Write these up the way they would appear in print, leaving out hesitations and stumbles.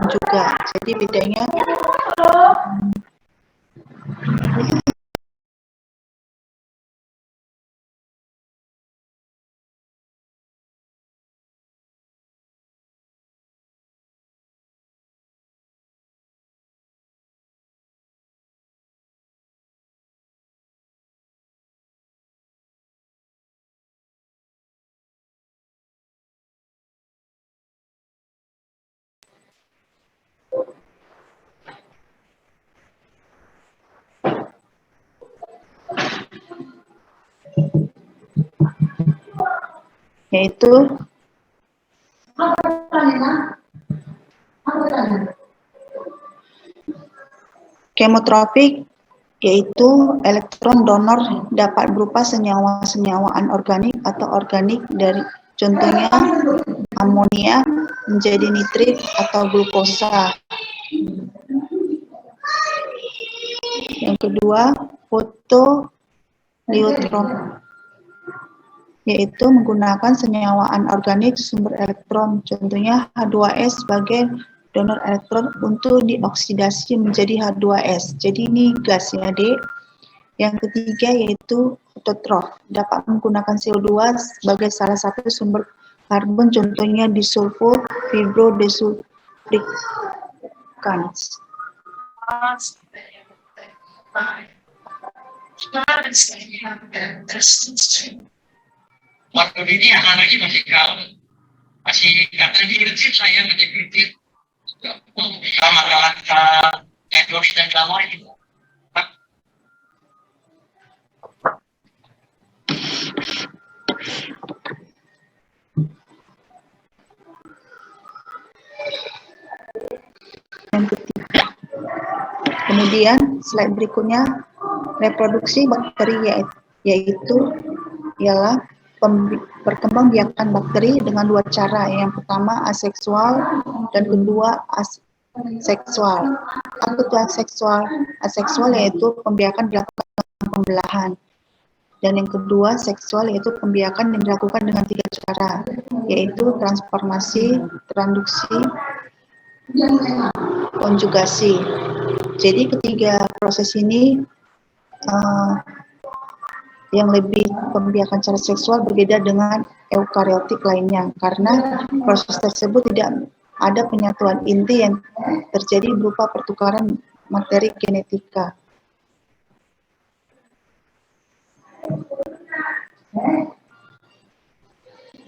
juga. Jadi bedanya yaitu kemotropik, yaitu elektron donor dapat berupa senyawa-senyawa anorganik atau organik dari contohnya amonia menjadi nitrit atau glukosa. Yang kedua, fotoliotrop, yaitu menggunakan senyawa anorganik sumber elektron, contohnya H2S sebagai donor elektron untuk dioksidasi menjadi H2S. Jadi ini gas ya, Dek. Yang ketiga yaitu fototrof, dapat menggunakan CO2 sebagai salah satu sumber karbon, contohnya disulfur fibrodesulfuricans. Waktu ini anak-anaknya masih gaul, masih katanya kecil saya masih kritis sama endorse dan lama itu. Yang ketiga, kemudian slide berikutnya reproduksi bakteri, yaitu ialah perkembangbiakan bakteri dengan dua cara. Yang pertama aseksual dan kedua aseksual. Apa itu aseksual? Aseksual yaitu pembiakan dilakukan dengan pembelahan. Dan yang kedua seksual yaitu pembiakan yang dilakukan dengan tiga cara, yaitu transformasi, transduksi, konjugasi. Jadi ketiga proses ini yang lebih pembiakan secara seksual berbeda dengan eukariotik lainnya, karena proses tersebut tidak ada penyatuan inti yang terjadi berupa pertukaran materi genetika.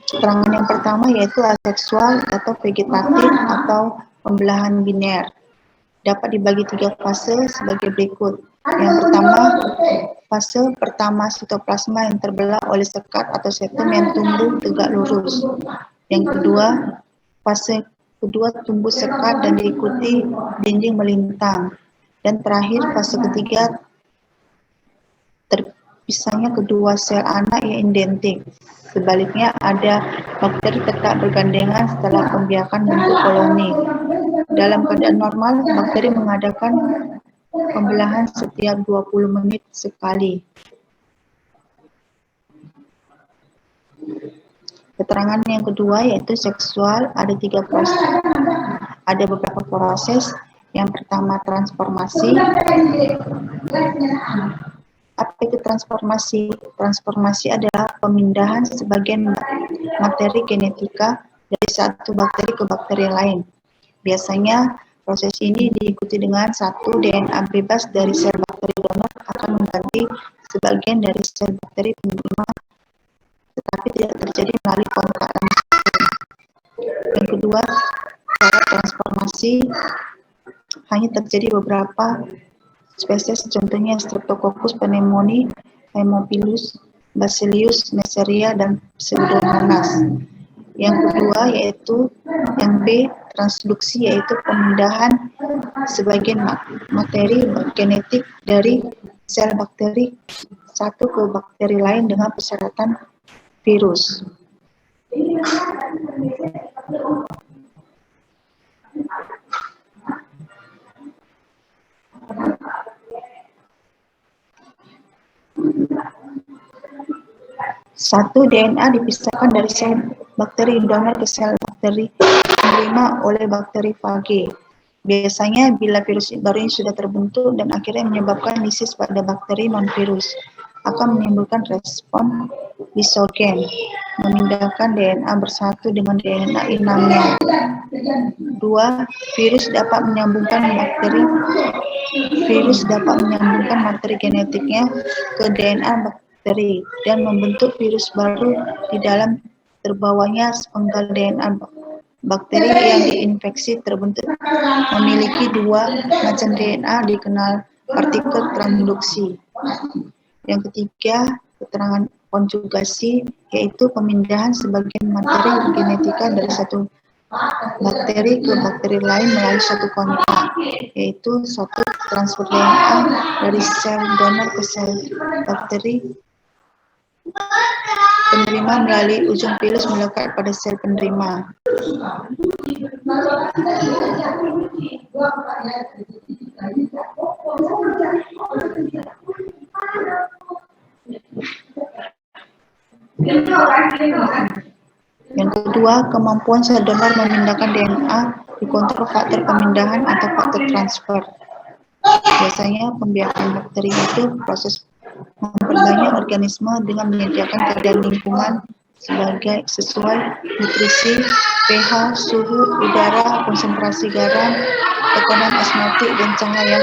Keterangan yang pertama yaitu aseksual atau vegetatif atau pembelahan biner. Dapat dibagi tiga fase sebagai berikut. Yang pertama, fase pertama sitoplasma yang terbelah oleh sekat atau setum yang tumbuh tegak lurus. Yang kedua, fase kedua tumbuh sekat dan diikuti dinding melintang. Dan terakhir, fase ketiga terpisahnya kedua sel anak yang identik. Sebaliknya, ada bakteri tetap bergandengan setelah pembiakan bentuk koloni. Dalam keadaan normal, bakteri mengadakan pembelahan setiap 20 menit sekali. Keterangan yang kedua yaitu seksual, ada tiga proses. Ada beberapa proses. Yang pertama transformasi. Apa itu transformasi? Transformasi adalah pemindahan sebagian materi genetika dari satu bakteri ke bakteri lain. Biasanya proses ini diikuti dengan satu DNA bebas dari sel bakteri donor akan mengganti sebagian dari sel bakteri penerima, tetapi tidak terjadi melalui kontak langsung. Yang kedua, cara transformasi hanya terjadi beberapa spesies, contohnya Streptococcus pneumoniae, Haemophilus, Bacillus neisseria, dan Pseudomonas. Yang kedua yaitu yang B, transduksi, yaitu pemindahan sebagian materi genetik dari sel bakteri satu ke bakteri lain dengan persyaratan virus. Satu, DNA dipisahkan dari sel bakteri donor ke sel bakteri penerima oleh bakteri fage. Biasanya bila virus baru ini sudah terbentuk dan akhirnya menyebabkan lisis pada bakteri non-virus, akan menimbulkan respon lisogen, memindahkan DNA bersatu dengan DNA inangnya. 2. Virus dapat menyambungkan materi genetiknya ke DNA bakteri dan membentuk virus baru di dalam terbawahnya sepenggal DNA bakteri yang diinfeksi terbentuk memiliki 2 macam DNA dikenal partikel transduksi. Yang ketiga, keterangan konjugasi, yaitu pemindahan sebagian materi genetika dari satu bakteri ke bakteri lain melalui suatu kontak, yaitu suatu transfer DNA dari sel donor ke sel bakteri penerima melalui ujung virus melekat pada sel penerima. Yang kedua, kemampuan sel donor memindahkan DNA dikontrol faktor pemindahan atau faktor transfer. Biasanya pembiakan bakteri itu proses memperbanyak organisme dengan menyediakan keadaan lingkungan sesuai nutrisi, pH, suhu, udara, konsentrasi garam, tekanan osmotik, dan cahaya.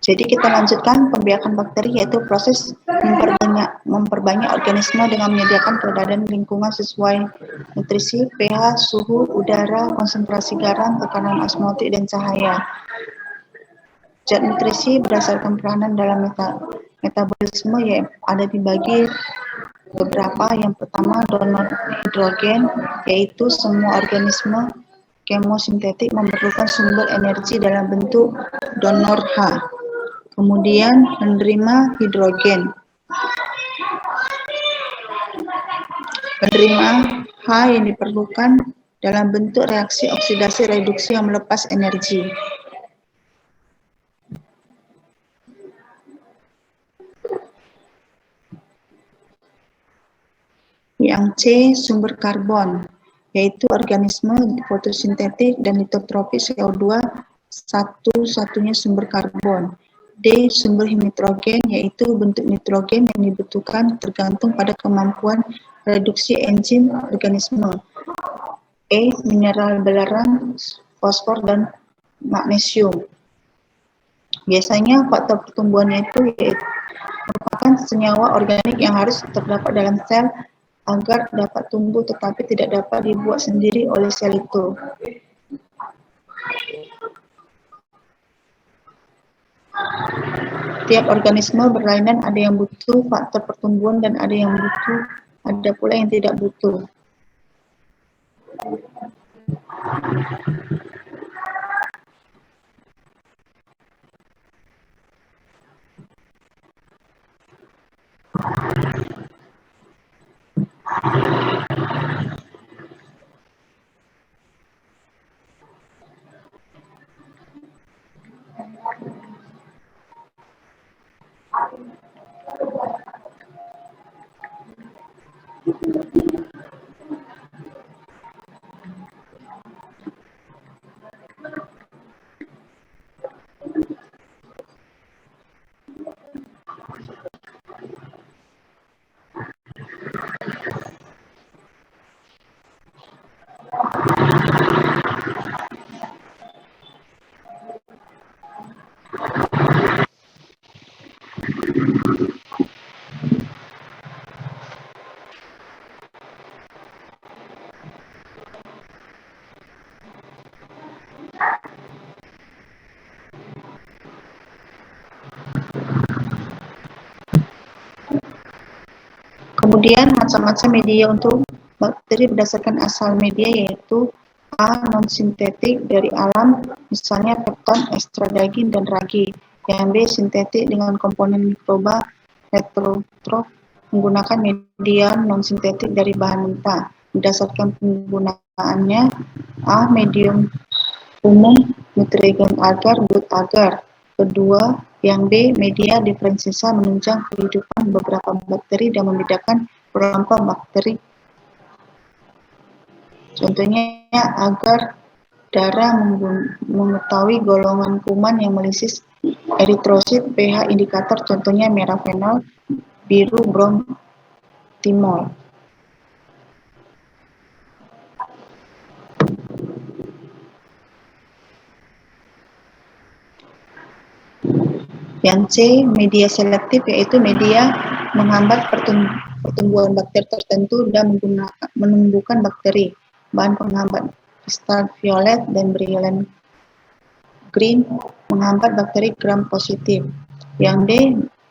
Jadi kita lanjutkan pembiakan bakteri, yaitu proses memperbanyak organisme dengan menyediakan keadaan lingkungan sesuai nutrisi, pH, suhu, udara, konsentrasi garam, tekanan osmotik, dan cahaya. Zat nutrisi berdasarkan peranan dalam metabolisme yang ada dibagi beberapa. Yang pertama, donor hidrogen, yaitu semua organisme kemosintetik memerlukan sumber energi dalam bentuk donor H. Kemudian penerima hidrogen. Penerima H yang diperlukan dalam bentuk reaksi oksidasi reduksi yang melepas energi. Yang C, sumber karbon, yaitu organisme fotosintetik dan litotrofik CO2 satu-satunya sumber karbon. D, sumber nitrogen, yaitu bentuk nitrogen yang dibutuhkan tergantung pada kemampuan reduksi enzim organisme. E, mineral belerang, fosfor, dan magnesium. Biasanya faktor pertumbuhannya itu merupakan senyawa organik yang harus terdapat dalam sel agar dapat tumbuh, tetapi tidak dapat dibuat sendiri oleh sel itu. Tiap organisme berlainan, ada yang butuh faktor pertumbuhan dan ada pula yang tidak butuh. Kemudian macam-macam media untuk bakteri berdasarkan asal media, yaitu A. Non-sintetik dari alam, misalnya pepton, ester daging, dan ragi. Yang B. Sintetik dengan komponen mikroba heterotrof menggunakan media non-sintetik dari bahan mentah. Berdasarkan penggunaannya, A. Medium umum, Nutrien agar, good agar. Kedua, yang B, media diferensial menunjang kehidupan beberapa bakteri dan membedakan kelompok bakteri. Contohnya, agar darah mengetahui golongan kuman yang melisis, eritrosit, pH indikator, contohnya merah fenol, biru bromtimol. Yang C, media selektif, yaitu media menghambat pertumbuhan bakteri tertentu dan menumbuhkan bakteri. Bahan penghambat kristal violet dan brilliant green menghambat bakteri gram positif. Yang D,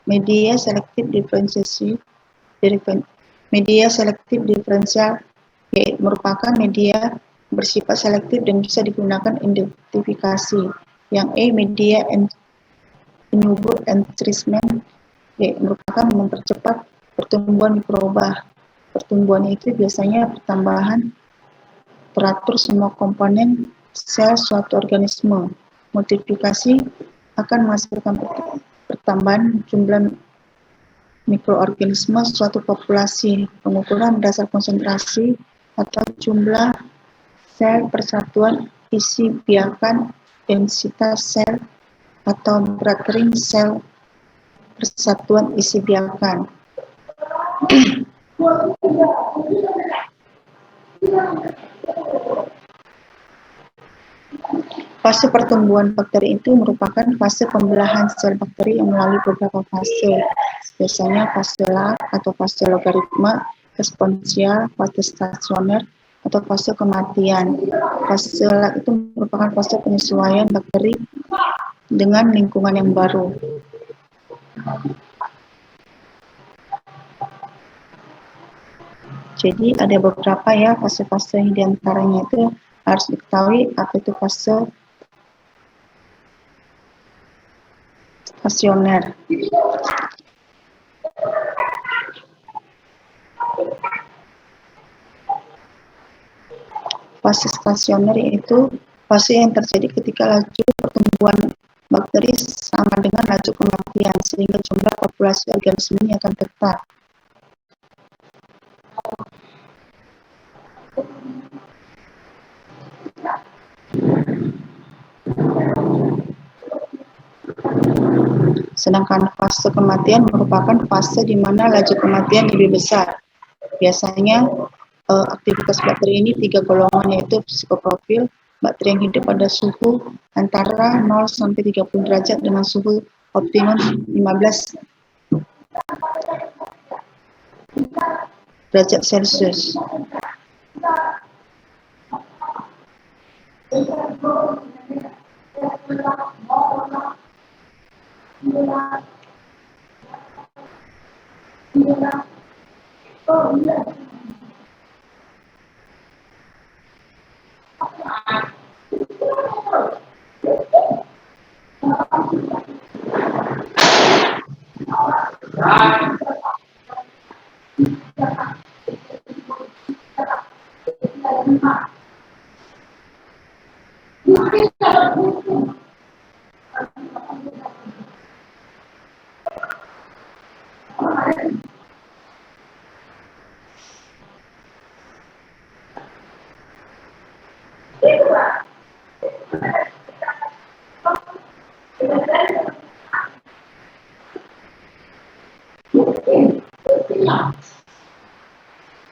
media selektif diferensiasi. Media selektif diferensial merupakan media bersifat selektif dan bisa digunakan identifikasi. Yang E, media inhibitor enrichment merupakan mempercepat pertumbuhan mikroba. Pertumbuhan itu biasanya pertambahan teratur semua komponen sel suatu organisme. Multiplikasi akan menghasilkan pertambahan jumlah mikroorganisme suatu populasi. Pengukuran berdasar konsentrasi atau jumlah sel persatuan isi biakan, densitas sel atau berat ring sel persatuan isi biakan. Fase pertumbuhan bakteri itu merupakan fase pembelahan sel bakteri yang melalui beberapa fase, biasanya fase lag atau fase logaritma, eksponensial, fase stasioner, atau fase kematian. Fase lag itu merupakan fase penyesuaian bakteri dengan lingkungan yang baru. Jadi ada beberapa ya fase-fase, diantaranya itu harus diketahui apa itu fase stasioner. Fase stasioner yaitu fase yang terjadi ketika laju pertumbuhan bakteri sama dengan laju kematian, sehingga jumlah populasi organismenya akan tetap. Sedangkan fase kematian merupakan fase di mana laju kematian lebih besar. Biasanya aktivitas bakteri ini 3 golongan, yaitu psikoprofil, bakteri yang hidup pada suhu antara 0 sampai 30 derajat dengan suhu optimum 15 derajat Celcius.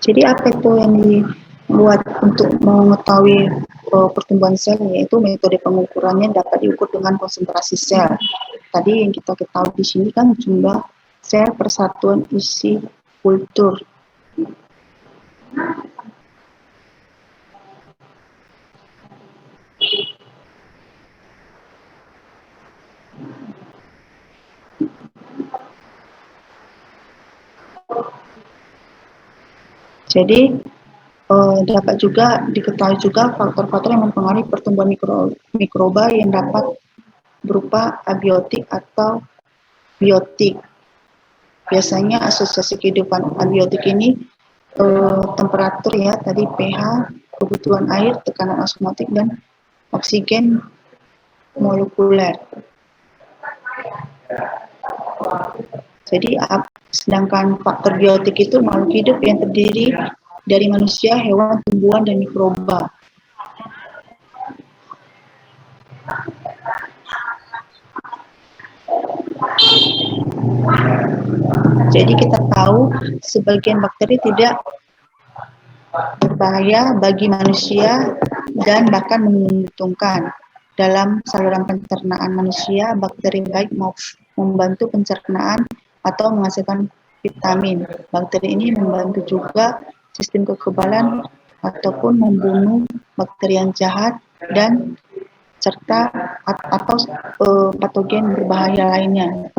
Jadi apa itu yang dibuat untuk mengetahui pertumbuhan sel, yaitu metode pengukurannya dapat diukur dengan konsentrasi sel. Tadi yang kita ketahui di sini kan jumlah sel persatuan isi kultur. Jadi dapat juga diketahui juga faktor-faktor yang mempengaruhi pertumbuhan mikroba yang dapat berupa abiotik atau biotik. Biasanya asosiasi kehidupan abiotik ini temperatur ya, tadi pH, kebutuhan air, tekanan osmotik, dan oksigen molekuler. Jadi sedangkan faktor biotik itu makhluk hidup yang terdiri dari manusia, hewan, tumbuhan, dan mikroba. Jadi kita tahu sebagian bakteri tidak berbahaya bagi manusia dan bahkan menguntungkan. Dalam saluran pencernaan manusia, bakteri baik mau membantu pencernaan atau menghasilkan vitamin. Bakteri ini membantu juga sistem kekebalan ataupun membunuh bakteri yang jahat dan serta atau patogen berbahaya lainnya.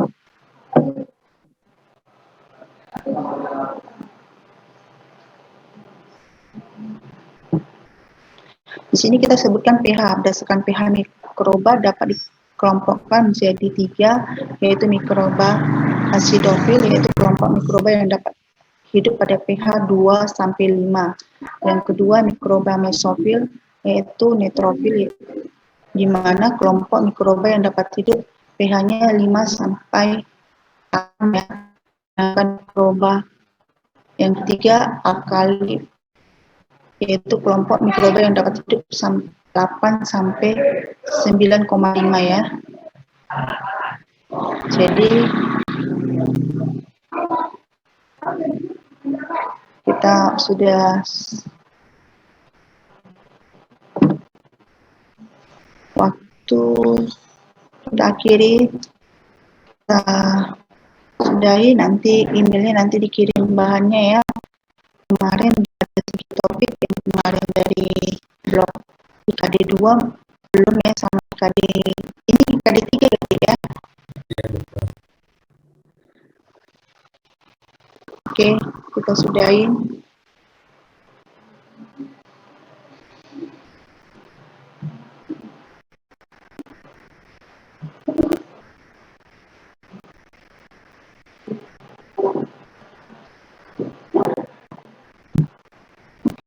Di sini kita sebutkan pH. Berdasarkan pH mikroba dapat dikelompokkan menjadi 3, yaitu mikroba acidofil, yaitu kelompok mikroba yang dapat hidup pada pH 2 sampai 5. Yang kedua mikroba mesofil, yaitu neutrofil, di mana kelompok mikroba yang dapat hidup pH-nya 5 sampai 6 ya. Sedangkan mikroba yang ketiga alkali, yaitu kelompok mikroba yang dapat hidup 8 sampai 9,5 ya. Jadi kita sudah waktu kita akhiri, kita sudahi, nanti emailnya nanti dikirim bahannya ya. Kemarin ada 3 topik yang kemarin dari blog IKD 2 belum ya, sama IKD ini IKD 3 ya. Oke, kita sudahin.